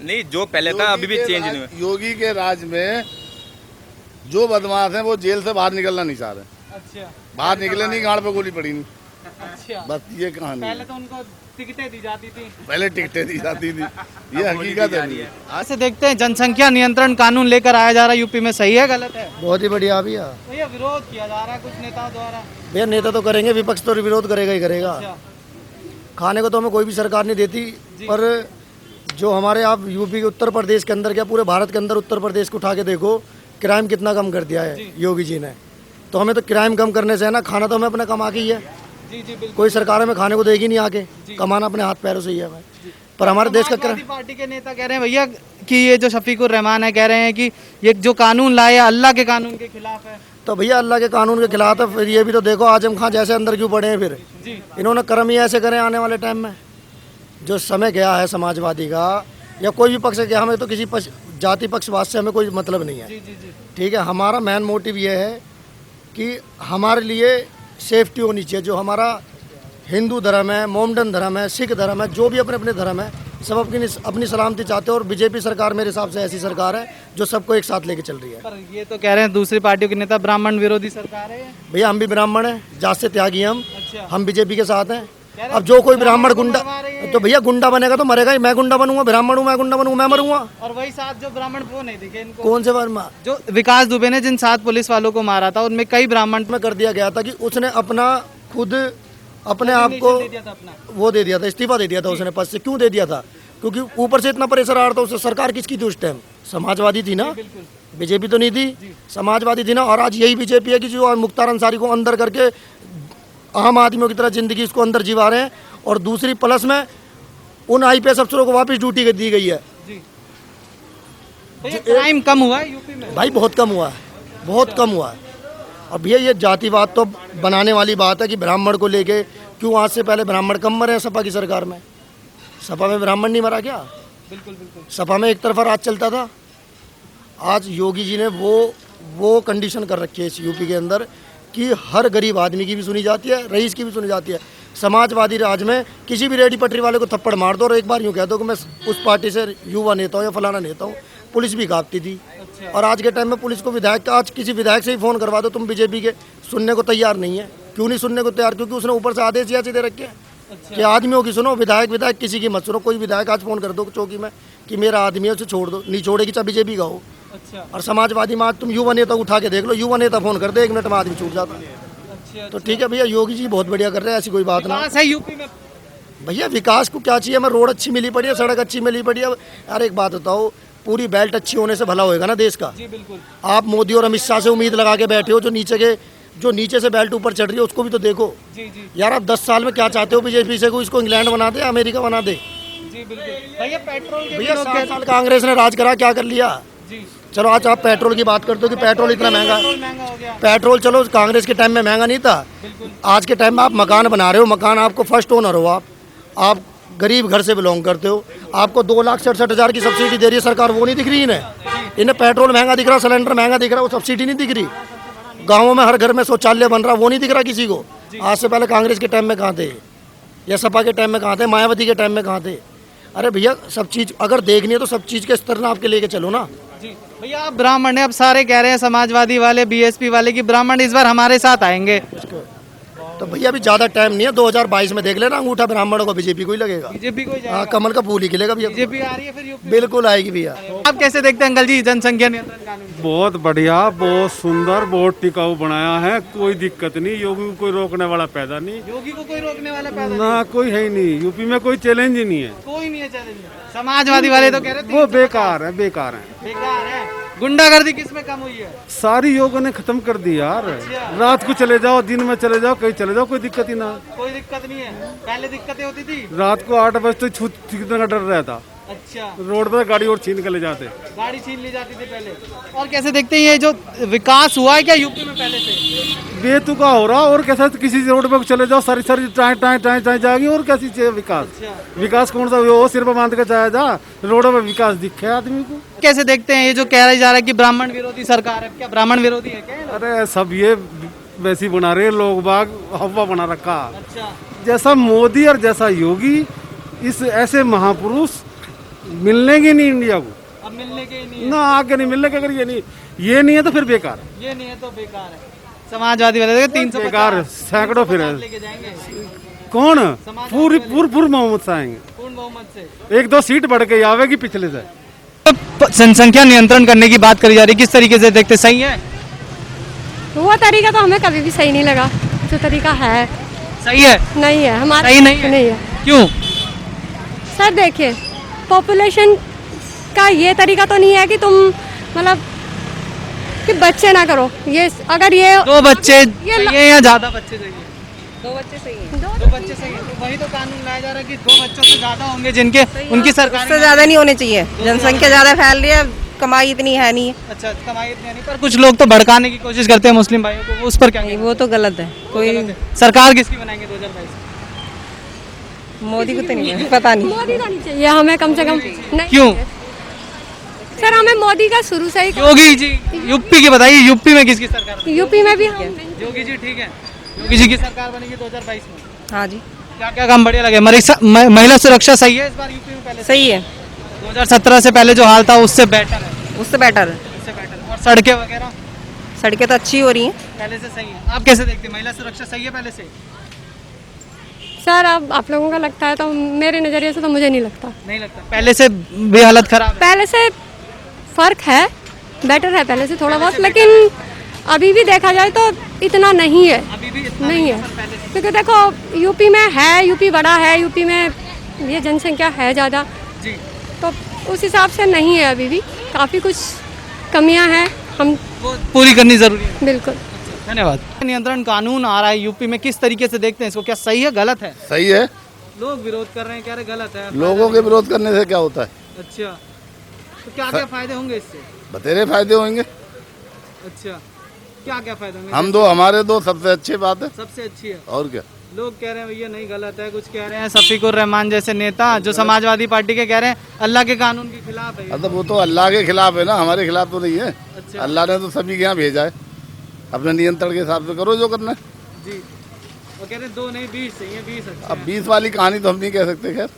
नहीं, जो पहले था अभी भी चेंज नहीं हुआ। योगी के राज में जो बदमाश हैं वो जेल से बाहर निकलना नहीं चाह रहे। अच्छा बाहर निकले नहीं, गाड़ पे गोली पड़ी नहीं। अच्छा, बस ये कहानी पहले है। तो उनको टिकटें दी जाती थी। पहले टिकटें दी जाती थी, ये हकीकत है। ऐसे देखते हैं जनसंख्या नियंत्रण कानून लेकर आया जा रहा है यूपी में, सही है गलत है? बहुत ही बढ़िया भैया। तो ये विरोध किया जा रहा है कुछ नेताओं द्वारा। भैया नेता तो करेंगे, विपक्ष तो विरोध करेगा ही करेगा। अच्छा, खाने को तो हमें कोई भी सरकार नहीं देती, पर जो हमारे आप यूपी के उत्तर प्रदेश के अंदर, क्या पूरे भारत के अंदर उत्तर प्रदेश को उठा के देखो, क्राइम कितना कम कर दिया है योगी जी ने। तो हमें तो क्राइम कम करने से है ना, खाना तो हमें अपना कमा के ही है। जी जी बिल्कुल। कोई सरकार हमें खाने को देगी नहीं, आके कमाना अपने हाथ पैरों से ही है भाई। पर हमारे देश का समाजवादी पार्टी के नेता कह रहे हैं भैया कि ये जो शफीकुर रहमान है, कह रहे हैं कि ये जो कानून लाए अल्लाह के कानून के खिलाफ है। तो भैया अल्लाह के कानून के खिलाफ है। फिर ये भी तो देखो आजम खान जैसे अंदर क्यों पड़े हैं फिर। जी इन्होंने कर्म ही ऐसे करें आने वाले टाइम में। जो समय गया है समाजवादी का या कोई भी पक्ष गया, हमें तो किसी जाति पक्षवाद से हमें कोई मतलब नहीं है। जी जी जी ठीक है, हमारा मेन मोटिव ये है कि हमारे लिए सेफ्टी होनी चाहिए। जो हमारा हिंदू धर्म है, मोमडन धर्म है, सिख धर्म है, जो भी अपने अपने धर्म है, सब अपनी सलामती चाहते हैं। और बीजेपी सरकार मेरे हिसाब से ऐसी सरकार है जो सबको एक साथ लेके चल रही है। पर ये तो कह रहे हैं दूसरी पार्टियों के नेता ब्राह्मण विरोधी सरकार है। भैया हम भी ब्राह्मण हैं, जात से त्यागी हम। अच्छा, हम बीजेपी के साथ हैं। अब जो कोई ब्राह्मण गुंडा, तो भैया गुंडा बनेगा तो मरेगा ही। मैं गुंडा बनूंगा, ब्राह्मण हूँ, मैं गुंडा बनूंगा, मैं मरूंगा। और वही साथ जो ब्राह्मण वो नहीं दिखे इनको। कौन से वर्मा जो विकास दुबे ने जिन 7 पुलिस वालों को मारा था उनमें कई ब्राह्मण में कर दिया गया था कि उसने अपना खुद अपने आप को दे दिया था अपना। वो दे दिया था, इस्तीफा दे दिया था उसने पद से। क्यों दे दिया था? क्योंकि ऊपर से इतना प्रेशर आ रहा था उससे। सरकार किसकी थी उस टाइम? समाजवादी थी ना, बिल्कुल बीजेपी तो नहीं थी, समाजवादी थी ना। और आज यही बीजेपी है कि जो मुख्तार अंसारी को अंदर करके आम आदमियों की तरह जिंदगी इसको अंदर जीवा रहे हैं। और दूसरी प्लस में उन IPS अफसरों को वापस ड्यूटी दी गई है। जी। तो ये क्राइम कम हुआ है यूपी में? भाई बहुत कम हुआ है, बहुत कम हुआ है। और भैया ये जातिवाद तो बनाने वाली बात है कि ब्राह्मण को लेके क्यों आज से पहले ब्राह्मण कम मरे हैं सपा की सरकार में? सपा में ब्राह्मण नहीं मरा क्या? बिल्कुल बिल्कुल। सपा में एक तरफा राज चलता था। आज योगी जी ने वो कंडीशन कर रखी है इस यूपी के अंदर कि हर गरीब आदमी की भी सुनी जाती है, रईस की भी सुनी जाती है। समाजवादी राज में किसी भी रेडी पटरी वाले को थप्पड़ मार दो और एक बार यूँ कह दो कि मैं उस पार्टी से युवा नेता हूँ या फलाना नेता हूँ, पुलिस भी कांपती थी। और आज के टाइम में पुलिस को विधायक, आज किसी विधायक से ही फ़ोन करवा दो तुम बीजेपी के, सुनने को तैयार नहीं है। क्यों नहीं सुनने को तैयार? क्योंकि उसने ऊपर से आदेश ऐसे दे रखे हैं कि आदमियों की सुनो, विधायक किसी की मत सुनो। कोई विधायक आज फ़ोन कर दो चौकी में कि मेरा आदमी है उसे छोड़ दो, नहीं छोड़ेगी चाहे बीजेपी का हो। अच्छा और समाजवादी में आज तुम युवा नेता उठा के देख लो, युवा नेता फ़ोन कर दे 1 मिनट में आदमी छूट जाता है। अच्छा। तो ठीक है भैया, योगी जी बहुत बढ़िया कर रहे हैं, ऐसी कोई बात ना। विकास है यूपी में? भैया विकास को क्या चाहिए? हमें रोड अच्छी मिली पड़ी है, सड़क अच्छी मिली पड़ी है। यार एक बात बताओ, पूरी बेल्ट अच्छी होने से भला होएगा ना देश का? जी बिल्कुल। आप मोदी और अमित शाह से उम्मीद लगा के बैठे हो, जो नीचे से बेल्ट ऊपर चढ़ रही है उसको भी तो देखो। जी जी यार आप 10 साल में क्या चाहते हो बीजेपी से? को इसको इंग्लैंड बना दे, अमेरिका बना दे? जी बिल्कुल। भैया पेट्रोल के भैया भी लोग 7 साल कांग्रेस ने राज करा, क्या कर लिया? जी चलो आज आप पेट्रोल की बात करते हो कि पेट्रोल इतना महंगा। पेट्रोल महंगा हो गया। पेट्रोल चलो कांग्रेस के टाइम में महंगा नहीं था, बिल्कुल। आज के टाइम में आप मकान बना रहे हो, मकान आपको फर्स्ट ओनर हो, आप गरीब घर से बिलोंग करते हो, आपको 2,67,000 की सब्सिडी दे रही है सरकार, वो नहीं दिख रही इन्हें पेट्रोल महंगा दिख रहा, सिलेंडर महंगा दिख रहा, वो सब्सिडी नहीं दिख रही। गाँवों में हर घर में शौचालय बन रहा, वो नहीं दिख रहा किसी को। आज से पहले कांग्रेस के टाइम में कहाँ थे, या सपा के टाइम में कहाँ थे, मायावती के टाइम में कहाँ थे? अरे भैया सब चीज़ अगर देखनी है तो सब चीज़ के स्तर में आपके लेके चलो ना। जी भैया आप ब्राह्मण है, अब सारे कह रहे हैं समाजवादी वाले, BSP वाले कि ब्राह्मण इस बार हमारे साथ आएंगे। तो भैया अभी ज़्यादा टाइम नहीं है, 2022 में देख लेना, अंगूठा ब्राह्मणों को बीजेपी को ही लगेगा। बीजेपी को हाँ, कमल का फूल ही खिलेगा भैया। बीजेपी आ रही है फिर यूपी? बिल्कुल आएगी भैया। आप कैसे देखते हैं अंकल जी जनसंख्या नियंत्रण कानून? बहुत बढ़िया, बहुत सुंदर, बहुत टिकाऊ बनाया है, कोई दिक्कत नहीं। योगी को कोई रोकने वाला पैदा नहीं, योगी को कोई रोकने वाला पैदा ना कोई है ही नहीं। यूपी में कोई चैलेंज ही नहीं है। कोई नहीं है चैलेंज। समाजवादी वाले तो कह रहे थे वो बेकार है, बेकार है। बेकार है। गुंडागर्दी किस में कम हुई है? सारी योगों ने खत्म कर दी यार। रात को चले जाओ, दिन में चले जाओ, कहीं चले जाओ, कोई दिक्कत ही ना। कोई दिक्कत नहीं है। पहले दिक्कतें होती थी। रात को 8 बजे तक छूटने का डर रहता, अच्छा, रोड पर गाड़ी और छीन के ले जाते। गाड़ी छीन ली जाती थी पहले। और कैसे देखते हैं ये जो विकास हुआ है क्या यूपी में पहले से? बेतुका हो रहा, और कैसा किसी रोड पे चले जाओ, सारी सारी टाइम जाएगी, और कैसी चाहिए विकास? विकास कौन सा? वो सिर पर बांध के जाया जा, रोड पे विकास दिखे आदमी को। कैसे देखते हैं ये जो कह जा रहा है कि ब्राह्मण विरोधी सरकार है, क्या ब्राह्मण विरोधी है क्या? अरे सब ये वैसी बना रहे लोग बाग, हवा बना रखा। अच्छा, जैसा मोदी और जैसा योगी, इस ऐसे महापुरुष मिलने की नहीं इंडिया को, अब मिलने के ही नहीं ना आगे नहीं मिलने के। अगर ये नहीं है तो फिर बेकार है, ये नहीं है तो बेकार है। समाजवादी वाले देखो 350 बेकार सैकड़ों फिर है। लेके जाएंगे कौन पूरी बहुमत से आएंगे, पूर्ण बहुमत से। 1-2 सीट बढ़ के आवेगी पिछले से। जनसंख्या नियंत्रण करने की बात करी जा रही है, किस तरीके से देखते, सही है? वो तरीका तो हमें कभी भी सही नहीं लगा, जो तरीका है सही है? नहीं है हमारा, सही नहीं है? नहीं है। क्यों? सर देखिए, पॉपुलेशन का ये तरीका तो नहीं है कि तुम मतलब कि बच्चे ना करो। ये अगर ये 2 बच्चे ये चाहिए या ज्यादा बच्चे चाहिए? 2 बच्चे सही है। 2 बच्चे सही है, तो वही तो कानून लाया जा रहा है कि 2 बच्चों से ज्यादा होंगे जिनके, उनकी सरकार उससे ज़्यादा नहीं होने चाहिए। जनसंख्या ज़्यादा फैल रही है, कमाई इतनी है नहीं। अच्छा, कमाई इतनी नहीं, पर कुछ लोग तो भड़काने की कोशिश करते हैं मुस्लिम भाइयों को, वो उस पर क्या नहीं, कहना वो तो गलत है। कोई है? सरकार किसकी बनाएंगे 2022? मोदी को तो नहीं है, पता नहीं। मोदी तो नहीं चाहिए हमें, कम से कम नहीं। क्यों? सर हमें मोदी का शुरू से ही, योगी जी, यूपी की बताइए, यूपी में किसकी सरकार? यूपी में भी हम योगी जी ठीक है, योगी जी की सरकार बनेगी 2022 में। हाँ जी, क्या क्या काम बढ़िया लगे? महिला सुरक्षा सही है इस बार यूपी में पहले से? सही है, 2017 से पहले जो हाल था उससे बेटर है, उससे बेटर है। उससे बेटर। और सड़कें वगैरह सड़कें तो अच्छी हो रही हैं। पहले से सही है। आप कैसे देखते हैं, महिला सुरक्षा सही है पहले से? सर अब आप लोगों का लगता है, तो मेरे नज़रिए से तो मुझे नहीं लगता। नहीं लगता, पहले से भी हालत खराब है? पहले से फ़र्क है, बेटर है पहले से थोड़ा बहुत, लेकिन अभी भी देखा जाए तो इतना नहीं है, अभी भी इतना नहीं है। पर पहले से। क्योंकि देखो यूपी में है, यूपी बड़ा है, यूपी में ये जनसंख्या है ज़्यादा, जी, तो उस हिसाब से नहीं है, अभी भी काफ़ी कुछ कमियां हैं, हम वो पूरी करनी जरूरी है। बिल्कुल। धन्यवाद। नियंत्रण कानून आ रहा है यूपी में, किस तरीके से देखते हैं इसको, क्या सही है गलत है? सही है। लोग विरोध कर रहे हैं, कह रहे गलत है। लोगों के विरोध करने से क्या होता है? अच्छा, तो क्या क्या फायदे होंगे इससे? बतेरे फायदे होंगे। अच्छा, क्या क्या फायदे होंगे? हमारे दो सबसे अच्छी बात है। सबसे अच्छी है। और क्या? लोग कह रहे हैं भैया नहीं गलत है, कुछ कह रहे हैं शफीकुर रहमान जैसे नेता जो समाजवादी पार्टी के, कह रहे हैं अल्लाह के कानून के खिलाफ है ये। मतलब वो तो अल्लाह के खिलाफ है ना, हमारे खिलाफ तो नहीं है। अच्छा। अल्लाह ने तो सभी के यहाँ भेजा है, अपने नियंत्रण के हिसाब से करो जो करना है। जी, वो कह रहे हैं 2 नहीं 20 चाहिए, 20 अच्छा अब 20 वाली कहानी तो हम नहीं कह सकते, खैर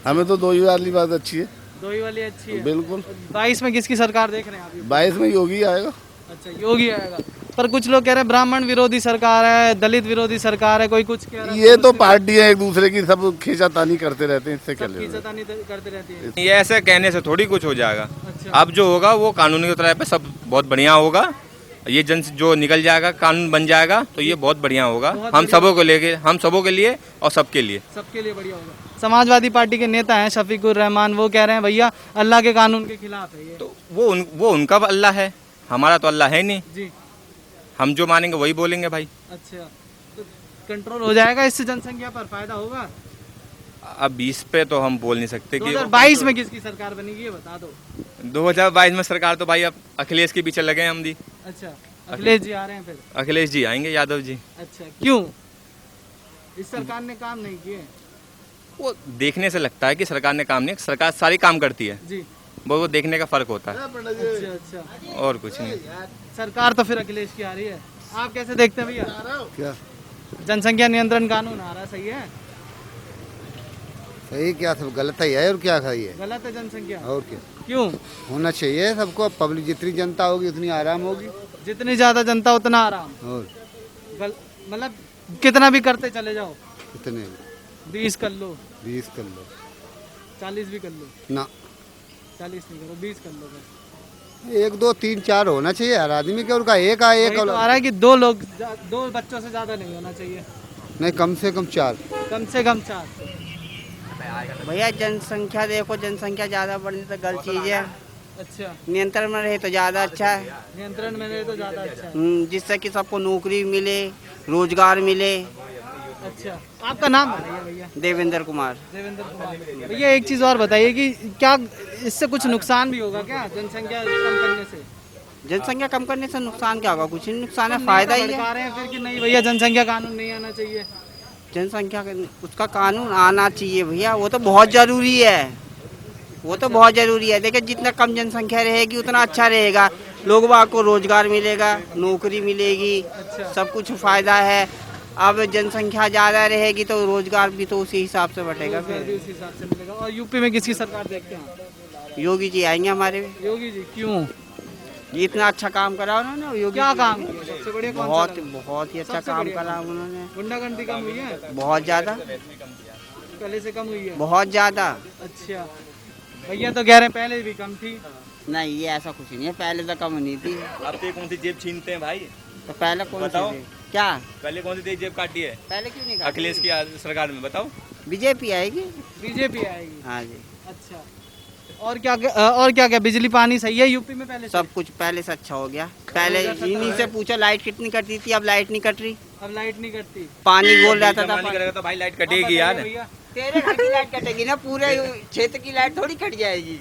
हमें तो 2 ही वाली बात अच्छी है। 2 ही वाली अच्छी है। बिल्कुल। 22 में किसकी सरकार देख रहे हैं अभी? 22 में योगी आएगा। अच्छा, योगी आएगा, पर कुछ लोग कह रहे हैं ब्राह्मण विरोधी सरकार है, दलित विरोधी सरकार है, कोई कुछ कह रहा है। ये तो पार्टियां एक दूसरे की सब खींचातानी करते रहते हैं, इससे क्या लेना? खींचतानी करते रहती है। ये ऐसे कहने से थोड़ी कुछ हो जाएगा। अच्छा। अब जो होगा वो कानूनी तरह पे सब बहुत बढ़िया होगा। ये जो निकल जाएगा, कानून बन जाएगा तो ये बहुत बढ़िया होगा, हम सबों को लेके, हम सबों के लिए और सबके लिए, सबके लिए बढ़िया होगा। समाजवादी पार्टी के नेता हैं शफीकुर रहमान, वो कह रहे हैं भैया अल्लाह के कानून के खिलाफ है ये। तो वो उनका अल्लाह है, हमारा तो अल्लाह है नहीं। जी, हम जो मानेंगे वही बोलेंगे भाई। अच्छा, तो कंट्रोल हो जाएगा इससे, जनसंख्या पर फायदा होगा? अब 20 पे तो हम बोल नहीं सकते कि 2022 में किसकी सरकार बनेगी ये बता दो। 2022 में सरकार तो भाई अब अखिलेश के पीछे लगे हैं हम भी। अच्छा, अखिलेश जी आ रहे हैं फिर? अखिलेश जी आएंगे, यादव जी। अच्छा, क्यों? इस सरकार ने काम नहीं किए? वो देखने से लगता है कि सरकार ने काम नहीं, सरकार सारी काम करती है, जी, वो देखने का फर्क होता है अच्छा अच्छा, और कुछ नहीं। सरकार तो फिर अखिलेश की आ रही है। आप कैसे देखते हैं भैया? क्या जनसंख्या नियंत्रण कानून आ रहा है, सही है? सही क्या, सब गलत ही है और क्या है ये, गलत है जनसंख्या? और क्या क्यों? होना चाहिए सबको। पब्लिक जितनी जनता होगी उतनी आराम होगी। जितनी ज्यादा जनता उतना आराम। और मतलब कितना भी करते चले जाओ, कितने 20 कर लो, 20 कर लो 40 भी कर लो, ना, 40 नहीं करो, 20 कर लो बस। 1 2 3 4 होना चाहिए हर आदमी के, उनका एक आ एक वही तो आ रहा है कि 2 बच्चों से ज्यादा नहीं होना चाहिए, नहीं, कम से कम 4। कम से कम 4। भैया जनसंख्या देखो, जनसंख्या ज़्यादा बढ़ने तो गलत चीज़ है। अच्छा, नियंत्रण में रहे तो ज़्यादा अच्छा है। नियंत्रण में रहे तो ज्यादा अच्छा है। जिससे कि सबको नौकरी मिले, रोजगार मिले। अच्छा, आपका नाम बताइए भैया? देवेंद्र कुमार। देवेंद्र कुमार। भैया एक चीज़ और बताइए कि क्या इससे कुछ नुकसान भी होगा क्या, जनसंख्या कम करने से? जनसंख्या कम करने से नुकसान क्या होगा? कुछ नहीं नुकसान है, फायदा ही भड़का है। रहे हैं फिर कि नहीं भैया जनसंख्या कानून नहीं आना चाहिए? जनसंख्या उसका कानून आना चाहिए भैया, वो तो बहुत ज़रूरी है, वो तो बहुत ज़रूरी है। देखिए जितना कम जनसंख्या रहेगी उतना अच्छा रहेगा, लोग बाग को रोजगार मिलेगा, नौकरी मिलेगी, सब कुछ फ़ायदा है। अब जनसंख्या ज़्यादा रहेगी तो रोजगार भी तो उसी हिसाब से बटेगा रोजगार भी फिर। उसी हिसाब से मिलेगा। और यूपी में किसकी सरकार देखते हैं? योगी जी आएंगे हमारे में। योगी जी क्यों? ये इतना अच्छा काम करा उन्होंने योगी क्या जी। काम किया? सबसे बढ़िया कौन सा बहुत लगा? बहुत ही अच्छा सबसे काम बढ़िया करा उन्होंने, गुंडागर्दी कम हुई है? बहुत ज्यादा, पहले से कम हुई है? बहुत ज्यादा। अच्छा, भैया तो कह रहे हैं पहले भी कम थी। नहीं, ये ऐसा कुछ नहीं है, पहले तो कम नहीं थी। अब तो कौन सी जेब छीनते हैं भाई? तो पहले कौन सी बताओ। थी? क्या पहले कौन सी जेब काटी है पहले क्यों नहीं काटी? अखिलेश की सरकार में? बताओ। बीजेपी आएगी। बीजेपी आएगी। हाँ जी, अच्छा, और क्या बिजली पानी सही है यूपी में पहले से? सब कुछ पहले से अच्छा हो गया। पहले इन्हीं से पूछो लाइट कितनी कटती थी, अब लाइट नहीं कट रही। अब लाइट नहीं कटती। पानी गोल रहता था। नहीं करेगा तो भाई लाइट कटेगी यार। भैया तेरे घर की लाइट कटेगी ना, पूरे क्षेत्र की लाइट थोड़ी कट जाएगी।